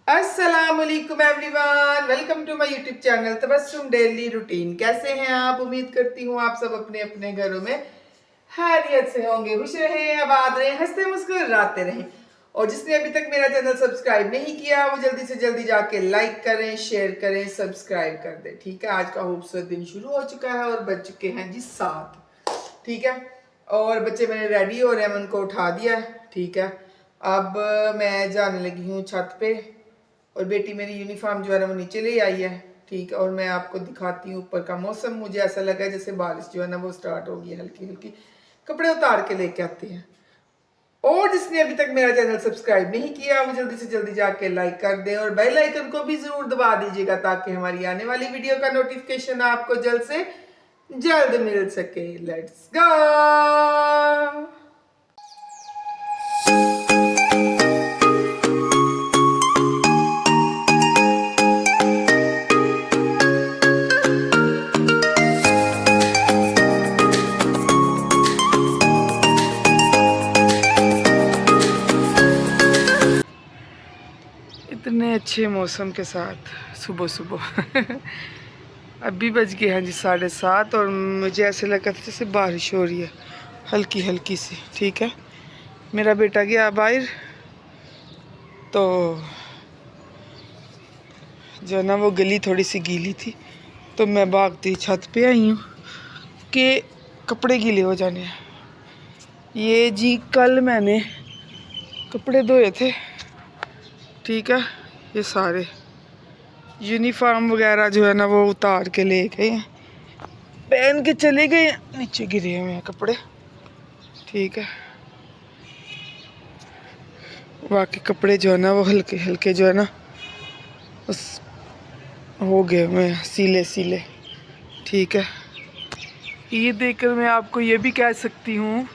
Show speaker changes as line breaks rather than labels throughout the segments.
अस्सलामुअलैकुम everyone, welcome to my YouTube channel Tabassum daily routine. कैसे हैं आप? उम्मीद करती हूँ आप सब अपने अपने घरों में खैरियत से होंगे, खुश रहें, आबाद रहें, हंसते मुस्कुराते रहें। और जिसने अभी तक मेरा चैनल सब्सक्राइब नहीं किया वो जल्दी से जल्दी जाके लाइक करें, शेयर करें, सब्सक्राइब कर दें। ठीक है, आज का खूबसूरत दिन शुरू हो चुका है और बज चुके हैं जी 7। ठीक है, और बच्चे मेरे रेडी हो रहे हैं, मैं उनको उठा दिया है। ठीक है, अब मैं जाने लगी हूँ छत पे और बेटी मेरी यूनिफॉर्म जो है ना वो नीचे ले आई है। ठीक है, और मैं आपको दिखाती हूँ ऊपर का मौसम। मुझे ऐसा लगा है जैसे बारिश जो है ना वो स्टार्ट हो गई है, हल्की हल्की। कपड़े उतार के लेके आते हैं। और जिसने अभी तक मेरा चैनल सब्सक्राइब नहीं किया वो जल्दी से जल्दी जाके लाइक कर दें और बेल आइकन को भी जरूर दबा दीजिएगा ताकि हमारी आने वाली वीडियो का नोटिफिकेशन आपको जल्द से जल्द मिल सके। Let's go. इतने अच्छे मौसम के साथ सुबह सुबह अभी बज गए हैं जी 7:30 और मुझे ऐसे लगा था जैसे बारिश हो रही है हल्की हल्की सी। ठीक है, मेरा बेटा गया बाहर तो जो है ना वो गली थोड़ी सी गीली थी तो मैं भागती छत पे आई हूँ कि कपड़े गीले हो जाने हैं। ये जी कल मैंने कपड़े धोए थे। ठीक है, ये सारे यूनिफॉर्म वगैरह जो है ना वो उतार के ले गए हैं, पहन के चले गए, नीचे गिरे हुए हैं कपड़े। ठीक है, बाकी कपड़े जो है ना वो हल्के हल्के जो है ना उस हो गए हुए हैं सीले सीले। ठीक है, ये देखकर मैं आपको ये भी कह सकती हूँ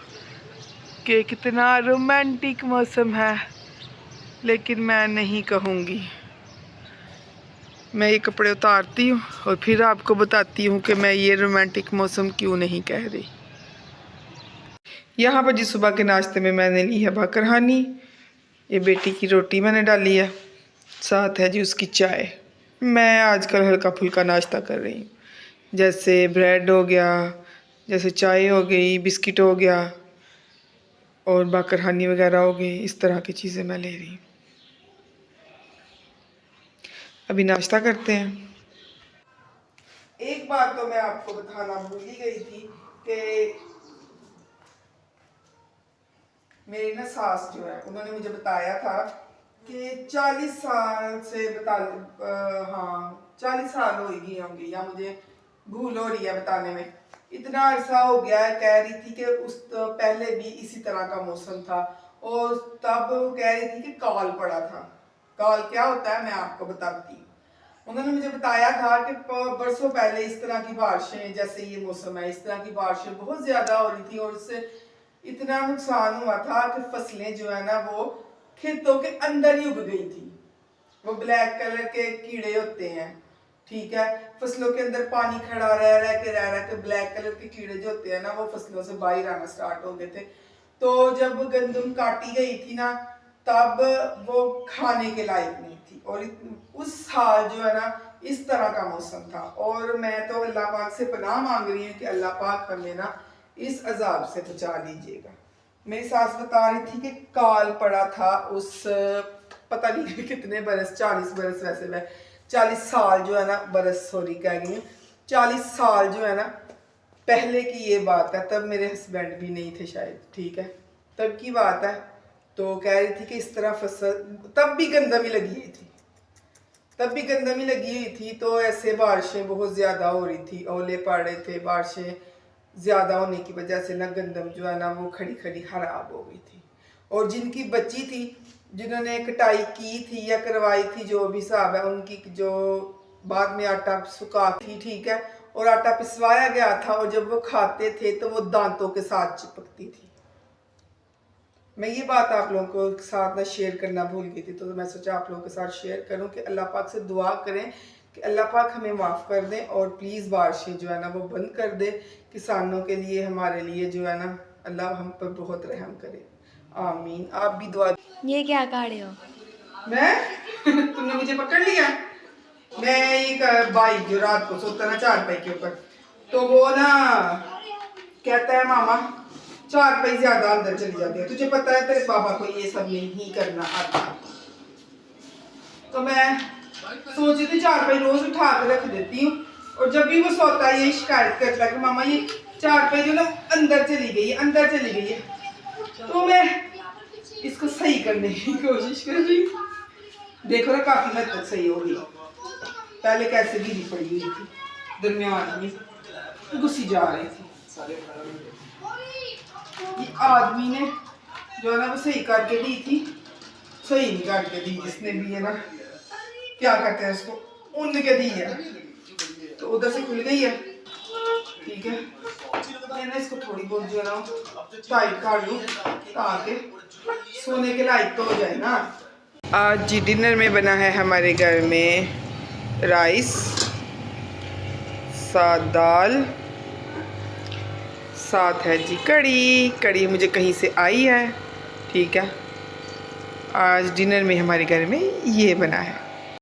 कि कितना रोमांटिक मौसम है, लेकिन मैं नहीं कहूँगी। मैं ये कपड़े उतारती हूँ और फिर आपको बताती हूँ कि मैं ये रोमांटिक मौसम क्यों नहीं कह रही। यहाँ पर जी सुबह के नाश्ते में मैंने ली है बाकरहानी, ये बेटी की रोटी मैंने डाली है, साथ है जी उसकी चाय। मैं आजकल हल्का फुल्का नाश्ता कर रही हूँ, जैसे ब्रेड हो गया, जैसे चाय हो गई, बिस्किट हो गया और बाकरहानी वगैरह हो गई, इस तरह की चीज़ें मैं ले रही हूँ। अभी नाश्ता करते हैं। एक बात तो मैं आपको बताना भूल ही गई थी कि मेरी ना सास जो है उन्होंने मुझे बताया था कि 40 साल से हाँ 40 साल हो गई होंगी या मुझे भूल हो रही है बताने में। इतना अरसा हो गया है, कह रही थी कि उस तो पहले भी इसी तरह का मौसम था और तब कह रही थी कि काल पड़ा था। काल क्या होता है मैं आपको बताती हूँ। उन्होंने मुझे बताया था कि बरसों पहले इस तरह की बारिशें, जैसे ये मौसम है इस तरह की बारिशें बहुत ज्यादा हो रही थी और उससे इतना नुकसान हुआ था कि फसलें जो है ना वो खेतों के अंदर ही उग गई थी। वो ब्लैक कलर के कीड़े होते हैं। ठीक है, फसलों के अंदर पानी खड़ा रह के ब्लैक कलर के कीड़े जो होते हैं ना वो फसलों से बाहर आना स्टार्ट हो गए थे। तो जब गंदम काटी गई थी ना तब वो खाने के लायक नहीं थी और उस साल जो है ना इस तरह का मौसम था। और मैं तो अल्लाह पाक से पनाह मांग रही हूँ कि अल्लाह पाक हमें ना इस अजाब से बचा लीजिएगा। मेरी सास बता रही थी कि काल पड़ा था उस पता नहीं कितने बरस, 40 बरस, वैसे मैं 40 साल जो है ना बरस सॉरी कह गई हूँ, 40 साल जो है ना पहले की ये बात है। तब मेरे हस्बैंड भी नहीं थे शायद। ठीक है, तब की बात है। तो कह रही थी कि इस तरह फसल तब भी गंदमी लगी हुई थी, तब भी गंदमी लगी हुई थी। तो ऐसे बारिशें बहुत ज़्यादा हो रही थी, ओले पड़ रहे थे, बारिशें ज़्यादा होने की वजह से ना गंदम जो है ना वो खड़ी खड़ी खराब हो गई थी। और जिनकी बची थी, जिन्होंने कटाई की थी या करवाई थी, जो भी हिसाब है उनकी, जो बाद में आटा सुखा थी, ठीक है, और आटा पिसवाया गया था और जब वो खाते थे तो वो दांतों के साथ चिपकती थी। मैं ये बात आप लोगों को साथ ना शेयर करना भूल गई थी, तो मैं सोचा आप लोगों के साथ शेयर करूं कि अल्लाह पाक से दुआ करें कि अल्लाह पाक हमें माफ़ कर दें और प्लीज़ बारिशें जो है ना वो बंद कर दे किसानों के लिए, हमारे लिए जो है ना अल्लाह हम पर बहुत रहम करे। आमीन। आप भी दुआ।
ये क्या खा रहे हो?
मैं तुमने मुझे पकड़ लिया। मैं एक भाई जो रात को सोता ना चारपाई के ऊपर, तो वो ना कहता है मामा चारपाई ज्यादा अंदर चली जाती है, तुझे पता है तेरे बाबा को ये सब नहीं करना आता। तो मैं सोची थी चारपाई रोज उठा कर रख देती हूँ, और जब भी वो सोता है ये शिकायत करता है कि मामा ये चारपाई जो ना अंदर चली गई है, अंदर चली गई है। तो मैं इसको सही करने की कोशिश कर रही हूँ। देखो ना काफी हद तक सही हो गई। पहले कैसे गिरी पड़ी हुई थी, दरमियान में घुसी जा रही थी। ये आदमी ने जो है ना वो सही करके दी थी, सही नहीं करके दी। जिसने भी है ना क्या कहते हैं उसको, ऊन के दी है, तो उधर से खुल गई है। ठीक है, मैंने इसको थोड़ी बहुत जो है ना टाइट कर लूँ ताकि सोने के लायक तो हो जाए ना। आज जी डिनर में बना है हमारे घर में राइस, साथ दाल, साथ है जी कड़ी। कड़ी मुझे कहीं से आई है। ठीक है, आज डिनर में हमारे घर में ये बना है।